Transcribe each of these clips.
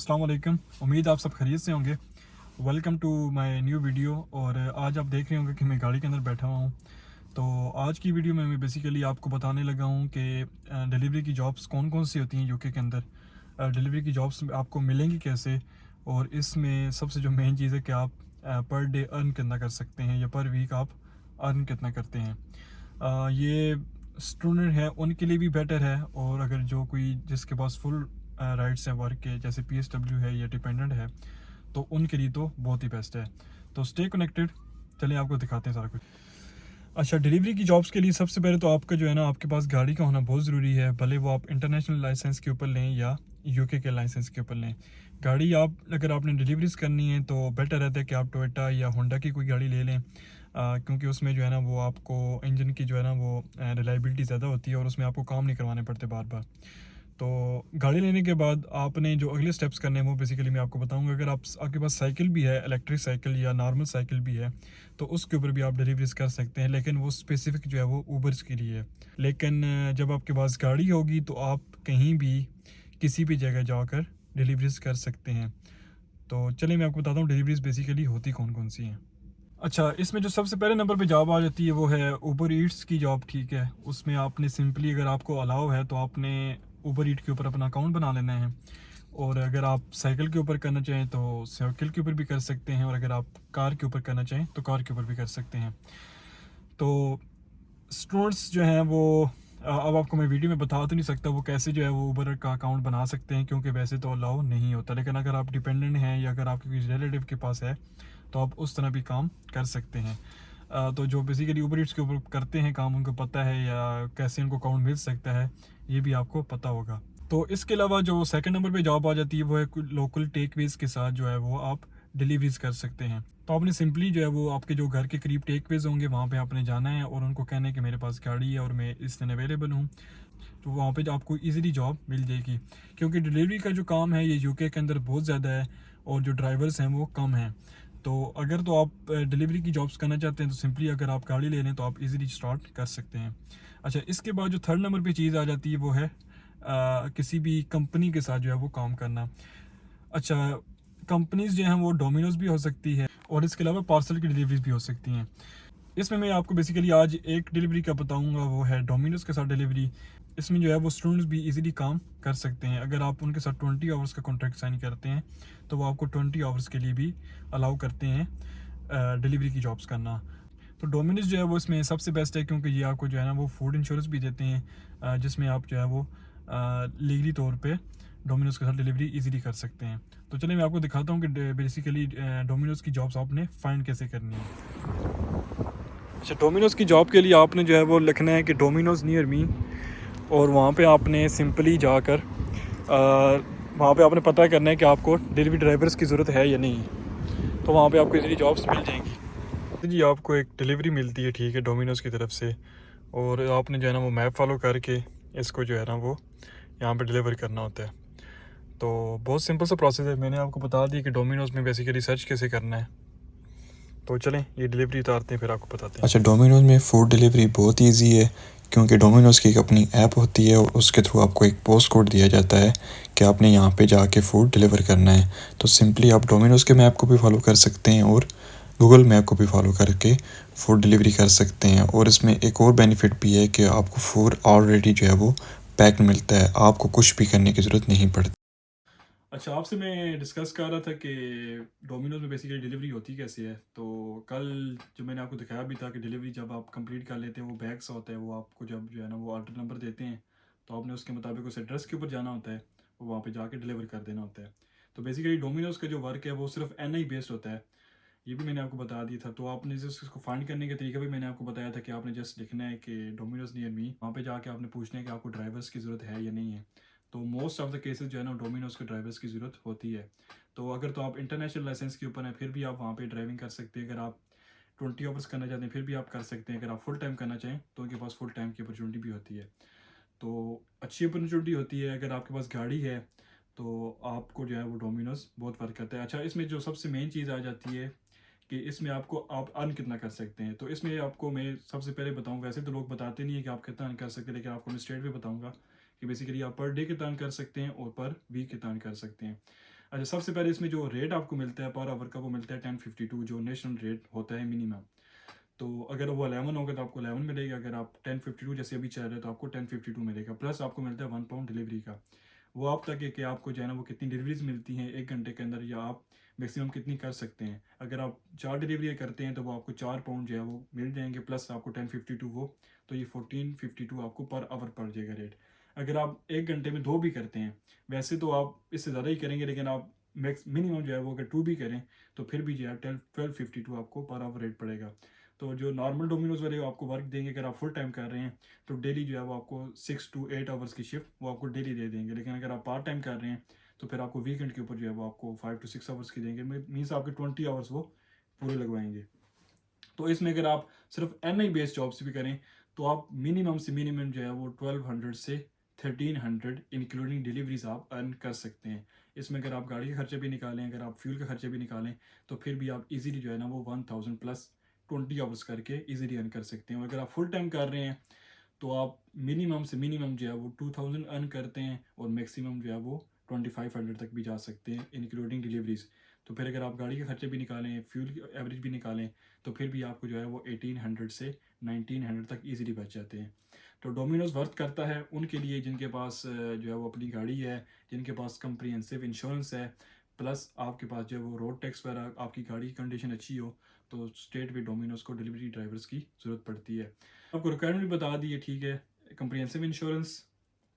अस्सलाम वालेकुम। उम्मीद आप सब खैरियत से होंगे। Welcome to my new video. और आज आप देख रहे होंगे कि मैं गाड़ी के अंदर बैठा हुआ हूँ। तो आज की वीडियो में मैं बेसिकली आपको बताने लगा हूँ कि डिलीवरी की जॉब्स कौन कौन सी होती हैं यूके के अंदर। डिलीवरी की जॉब्स आपको मिलेंगी कैसे, और इसमें सबसे जो मेन चीज़ है कि आप पर डे अर्न कितना कर सकते हैं या पर वीक आप अर्न कितना करते हैं। ये स्टूडेंट है उनके लिए भी बेटर है, और अगर जो कोई जिसके पास फुल राइट्स हैं वर्क के, जैसे पीएसडब्ल्यू है या डिपेंडेंट है, तो उनके लिए तो बहुत ही बेस्ट है। तो स्टे कनेक्टेड। चलिए आपको दिखाते हैं सारा कुछ। अच्छा, डिलीवरी की जॉब्स के लिए सबसे पहले तो आपका जो है ना, आपके पास गाड़ी का होना बहुत ज़रूरी है। भले वो आप इंटरनेशनल लाइसेंस के ऊपर लें या यूके के लाइसेंस के ऊपर लें। गाड़ी आप अगर आपने डिलीवरीज करनी है तो बेटर रहता है कि आप टोयोटा या होंडा की कोई गाड़ी ले लें, क्योंकि उसमें जो है ना वो आपको इंजन की जो है ना वो रिलायबिलिटी ज़्यादा होती है, और उसमें आपको काम नहीं करवाने पड़ते बार बार। तो गाड़ी लेने के बाद आपने जो अगले स्टेप्स करने हैं वो बेसिकली मैं आपको बताऊंगा। अगर आपके पास साइकिल भी है, इलेक्ट्रिक साइकिल या नॉर्मल साइकिल भी है, तो उसके ऊपर भी आप डिलीवरीज कर सकते हैं, लेकिन वो स्पेसिफिक जो है वो ऊबर्स के लिए है। लेकिन जब आपके पास गाड़ी होगी तो आप कहीं भी किसी भी जगह जाकर डिलीवरीज कर सकते हैं। तो चलिए मैं आपको बताता हूँ डिलीवरीज बेसिकली होती कौन कौन सी हैं। अच्छा, इसमें जो सबसे पहले नंबर पे जॉब आ जाती है वो है ऊबर ईट्स की जॉब। ठीक है, उसमें आपने सिंपली, अगर आपको अलाउ है तो आपने ऊबर ईट के ऊपर अपना अकाउंट बना लेना है। और अगर आप साइकिल के ऊपर करना चाहें तो साइकिल के ऊपर भी कर सकते हैं, और अगर आप कार के ऊपर करना चाहें तो कार के ऊपर भी कर सकते हैं। तो स्टूडेंट्स जो हैं वो अब आपको मैं वीडियो में बता तो नहीं सकता वो कैसे जो है वो ऊबर का अकाउंट बना सकते हैं, क्योंकि वैसे तो अलाउ नहीं होता। लेकिन अगर आप डिपेंडेंट हैं या अगर आपके किसी रिलेटिव के पास है तो आप उस तरह भी काम कर सकते हैं। तो जो बेसिकली ऊबर ईट्स के ऊपर करते हैं काम, उनको पता है या कैसे उनको अकाउंट मिल सकता है, ये भी आपको पता होगा। तो इसके अलावा जो सेकंड नंबर पे जॉब आ जाती है वो है लोकल टेकवेज के साथ जो है वो आप डिलीवरीज कर सकते हैं। तो आपने सिंपली जो है वो आपके जो घर के करीब टेकवेज होंगे वहाँ पे आपने जाना है और उनको कहना है कि मेरे पास गाड़ी है और मैं इस दिन अवेलेबल हूँ। तो वहाँ पे आपको इजीली जॉब मिल जाएगी, क्योंकि डिलीवरी का जो काम है ये यूके के अंदर बहुत ज़्यादा है और जो ड्राइवर्स हैं वो कम हैं। तो अगर तो आप डिलीवरी की जॉब्स करना चाहते हैं तो सिंपली अगर आप गाड़ी ले लें तो आप इजीली स्टार्ट कर सकते हैं। अच्छा, इसके बाद जो थर्ड नंबर पे चीज़ आ जाती है वो है किसी भी कंपनी के साथ जो है वो काम करना। अच्छा, कंपनीज जो हैं वो डोमिनोज भी हो सकती है, और इसके अलावा पार्सल की डिलीवरीज भी हो सकती हैं। इसमें मैं आपको बेसिकली आज एक डिलीवरी का बताऊंगा, वो है डोमिनोज के साथ डिलीवरी। इसमें जो है वो स्टूडेंट्स भी इजीली काम कर सकते हैं। अगर आप उनके साथ 20 आवर्स का कॉन्ट्रैक्ट साइन करते हैं तो वो आपको 20 आवर्स के लिए भी अलाउ करते हैं डिलीवरी की जॉब्स करना। तो डोमिनोज जो है वो इसमें सबसे बेस्ट है, क्योंकि ये आपको जो है ना वो फूड इंश्योरेंस भी देते हैं, जिसमें आप जो है वो लीगली तौर पे डोमिनोज के साथ डिलीवरी इजीली कर सकते हैं। तो चलिए मैं आपको दिखाता हूँ कि बेसिकली डोमिनोज की जॉब्स आपने फाइंड कैसे करनी है। अच्छा, डोमिनोज़ की जॉब के लिए आपने जो है वो लिखना है कि डोमिनोज़ नियर मी, और वहाँ पे आपने सिंपली जाकर वहाँ पे आपने पता करना है कि आपको डिलीवरी ड्राइवर्स की ज़रूरत है या नहीं। तो वहाँ पे आपको इजीली जॉब्स मिल जाएंगी। तो जी आपको एक डिलीवरी मिलती है, ठीक है, डोमिनोज़ की तरफ से, और आपने जो है ना वो मैप फॉलो करके इसको जो है ना वो यहाँ पे डिलीवर करना होता है। तो बहुत सिंपल सा प्रोसेस है, मैंने आपको बता दिया कि डोमिनोज़ में बेसिकली सर्च कैसे करना है। तो चलें ये डिलीवरी उतारते हैं, फिर आपको बताते हैं। अच्छा, डोमिनोज़ में फ़ूड डिलीवरी बहुत ईजी है, क्योंकि डोमिनोज़ की एक अपनी ऐप होती है और उसके थ्रू आपको एक पोस्ट कोड दिया जाता है कि आपने यहाँ पे जाके फ़ूड डिलीवर करना है। तो सिंपली आप डोमिनोज़ के मैप को भी फॉलो कर सकते हैं और गूगल मैप को भी फॉलो करके फ़ूड डिलीवरी कर सकते हैं। और इसमें एक और बेनिफिट भी है कि आपको फ़ूड ऑलरेडी जो है वो पैक्ड मिलता है, आपको कुछ भी करने की ज़रूरत नहीं पड़ती। अच्छा, आपसे मैं डिस्कस कर रहा था कि डोमिनोज में बेसिकली डिलीवरी होती कैसे है। तो कल जो मैंने आपको दिखाया भी था कि डिलीवरी जब आप कंप्लीट कर लेते हैं वो बैग्स होता है, वो आपको जब जो है ना वो ऑर्डर नंबर देते हैं तो आपने उसके मुताबिक उस एड्रेस के ऊपर जाना होता है, वो वहाँ पे जाके डिलीवर कर देना होता है। तो बेसिकली डोमिनोज का जो वर्क है वो सिर्फ NI बेस्ड होता है, ये भी मैंने आपको बता दिया था। तो आपने जस्ट इसको फाइंड करने का तरीका भी मैंने आपको बताया था कि आपने जस्ट लिखना है कि डोमिनोज नियर मी, वहाँ पे जाके आपने पूछना है कि आपको ड्राइवर्स की ज़रूरत है या नहीं है। तो मोस्ट ऑफ द केसेस जो है ना डोमिनोज के ड्राइवर्स की ज़रूरत होती है। तो अगर तो आप इंटरनेशनल लाइसेंस के ऊपर हैं फिर भी आप वहाँ पे ड्राइविंग कर सकते हैं। अगर आप 20 आवर्स करना चाहते हैं फिर भी आप कर सकते हैं। अगर आप फुल टाइम करना चाहें तो उनके पास फुल टाइम की अपॉर्चुनिटी भी होती है। तो अच्छी अपॉर्चुनिटी होती है। अगर आपके पास गाड़ी है तो आपको जो है वो डोमिनोज बहुत वर्क करता है। अच्छा, इसमें जो सबसे मेन चीज़ आ जाती है कि इसमें आपको आप अर्न कितना कर सकते हैं। तो इसमें आपको मैं सबसे पहले बताऊं, वैसे तो लोग बताते नहीं है कि आप कितना अर्न कर सकते हैं, लेकिन आपको मैं स्ट्रेट भी बताऊंगा कि बेसिकली आप पर डे कितना अर्न कर सकते हैं और पर वीक कितना अर्न कर सकते हैं। अच्छा, सबसे पहले इसमें जो रेट आपको मिलता है पर आवर का वो मिलता है 1052, जो नेशनल रेट होता है मिनिमम। तो अगर वो 11 होगा तो आपको 11 मिलेगा, अगर आप 1052 जैसे अभी चल रहे हैं तो आपको 1052 मिलेगा। प्लस आपको मिलता है £1 डिलीवरी का। वो आप तक है कि आपको जो है ना वो कितनी डिलीवरीज मिलती हैं 1 घंटे के अंदर, या आप मैक्सिमम कितनी कर सकते हैं। अगर आप 4 डिलीवरी करते हैं तो वो आपको £4 जो है वो मिल जाएंगे, प्लस आपको 1052 वो, तो ये 1452 आपको पर आवर पड़ जाएगा रेट। अगर आप 1 घंटे में 2 भी करते हैं, वैसे तो आप इससे ज़्यादा ही करेंगे, लेकिन आप मैक्स मिनिमम जो है वो अगर 2 भी करें तो फिर भी जो है 1252 आपको पर आवर रेट पड़ेगा। तो जो नॉर्मल डोमिनोज वाले आपको वर्क देंगे, अगर आप फुल टाइम कर रहे हैं तो डेली जो है वो आपको 6 to 8 आवर्स की शिफ्ट वो आपको डेली दे देंगे। लेकिन अगर आप पार्ट टाइम कर रहे हैं तो फिर आपको वीकेंड के ऊपर जो है वो आपको 5 to 6 आवर्स की देंगे, मीन्स आपके 20 आवर्स वो पूरे लगवाएंगे। तो इसमें अगर आप सिर्फ NI बेस्ड जॉब्स भी करें तो आप मिनिमम से मिनिमम जो है वो 1200 से 1300 इंक्लूडिंग डिलीवरीज आप अर्न कर सकते हैं। इसमें अगर आप गाड़ी के खर्चे भी निकालें, अगर आप फ्यूल के खर्चे भी निकालें, तो फिर भी आप इजीली जो है ना वो 1000 प्लस 20 आवर्स करके इजीली अर्न कर सकते हैं। और अगर आप फुल टाइम कर रहे हैं तो आप मिनिमम से मिनिमम जो है वो 2000 अर्न करते हैं, और मैक्सिमम जो है वो 2500 तक भी जा सकते हैं इंक्लूडिंग डिलीवरीज। तो फिर अगर आप गाड़ी के खर्चे भी निकालें, फ्यूल की एवरेज भी निकालें, तो फिर भी आपको जो है वो 1800 से 1900 तक इजीली बच जाते हैं। तो डोमिनोज वर्क करता है उनके लिए जिनके पास जो है वो अपनी गाड़ी है, जिनके पास कंप्रिहेंसिव इंश्योरेंस है, प्लस आपके पास जो है वो रोड टैक्स वगैरह, आपकी गाड़ी की कंडीशन अच्छी हो, तो स्टेट में डोमिनोज को डिलीवरी ड्राइवर्स की ज़रूरत पड़ती है। आपको रिक्वायरमेंट भी बता दी है, ठीक है। कंप्रिहेंसिव इंश्योरेंस,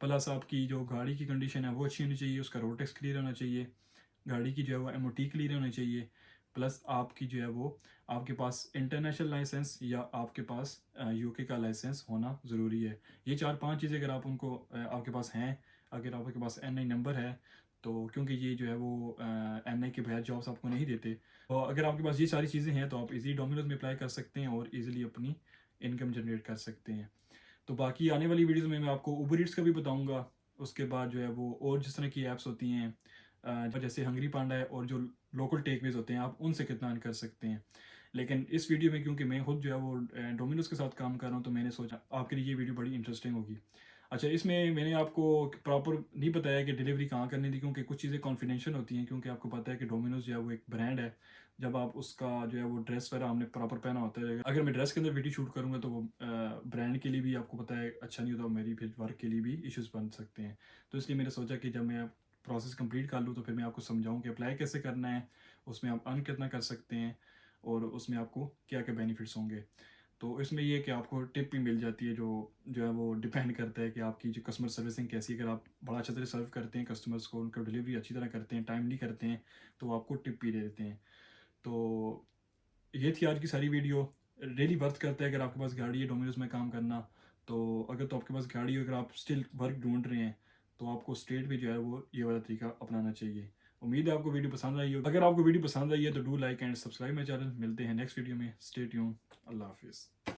प्लस आपकी जो गाड़ी की कंडीशन है वो अच्छी होनी चाहिए, उसका रोड टैक्स क्लियर होना चाहिए, गाड़ी की जो है वो MOT क्लियर होनी चाहिए, प्लस आपकी जो है वो आपके पास इंटरनेशनल लाइसेंस या आपके पास UK का लाइसेंस होना ज़रूरी है। ये 4-5 चीज़ें अगर आप उनको आपके पास हैं, अगर आपके पास NI नंबर है, तो क्योंकि ये जो है वो NI के बगैर जॉब्स आपको नहीं देते, तो अगर आपके पास ये सारी चीज़ें हैं तो आप इजीली डोमिनोज में अप्लाई कर सकते हैं और इजीली अपनी इनकम जनरेट कर सकते हैं। तो बाकी आने वाली वीडियोज़ में मैं आपको उबर ईट्स का भी बताऊँगा। उसके बाद जो है वो और जिस तरह की ऐप्स होती हैं जैसे हंगरी पांडा है, और जो लोकल टेकवेज होते हैं आप उनसे कितना अर्न कर सकते हैं। लेकिन इस वीडियो में क्योंकि मैं खुद जो है वो डोमिनोज के साथ काम कर रहा हूँ, तो मैंने सोचा आपके लिए ये वीडियो बड़ी इंटरेस्टिंग होगी। अच्छा, इसमें मैंने आपको प्रॉपर नहीं बताया कि डिलीवरी कहाँ करनी थी, क्योंकि कुछ चीज़ें कॉन्फिडेंशियल होती हैं, क्योंकि आपको पता है कि डोमिनोज जो है वो एक ब्रांड है। जब आप उसका जो है वो ड्रेस वगैरह हमने प्रॉपर पहना होता है, अगर मैं ड्रेस के अंदर वीडियो शूट करूँगा तो वो ब्रांड के लिए भी आपको पता है अच्छा नहीं होता, मेरी फिर वर्क के लिए भी इश्यूज़ बन सकते हैं। तो इसलिए मैंने सोचा कि जब मैं प्रोसेस कंप्लीट कर लूँ तो फिर मैं आपको समझाऊँ कि अप्लाई कैसे करना है, उसमें आप अर्न कितना कर सकते हैं, और उसमें आपको क्या क्या बेनिफिट्स होंगे। तो इसमें ये है कि आपको टिप भी मिल जाती है, जो है वो डिपेंड करता है कि आपकी जो कस्टमर सर्विसिंग कैसी, अगर आप बड़ा अच्छा तरह सर्व करते हैं कस्टमर्स को, उनको डिलीवरी अच्छी तरह करते हैं, टाइमली करते हैं, तो आपको टिप भी दे देते हैं। तो ये थी आज की सारी वीडियो। रियली वर्थ करता है अगर आपके पास गाड़ी है डोमिनोज में काम करना। तो अगर तो आपके पास गाड़ी हो, अगर आप स्टिल वर्क ढूंढ रहे हैं, तो आपको स्टेट भी जो है वो ये वाला तरीका अपनाना चाहिए। उम्मीद है आपको वीडियो पसंद आई हो। अगर आपको वीडियो पसंद आई है तो do like and subscribe my channel. मिलते हैं नेक्स्ट वीडियो में। Stay tune. अल्लाह हाफिज़।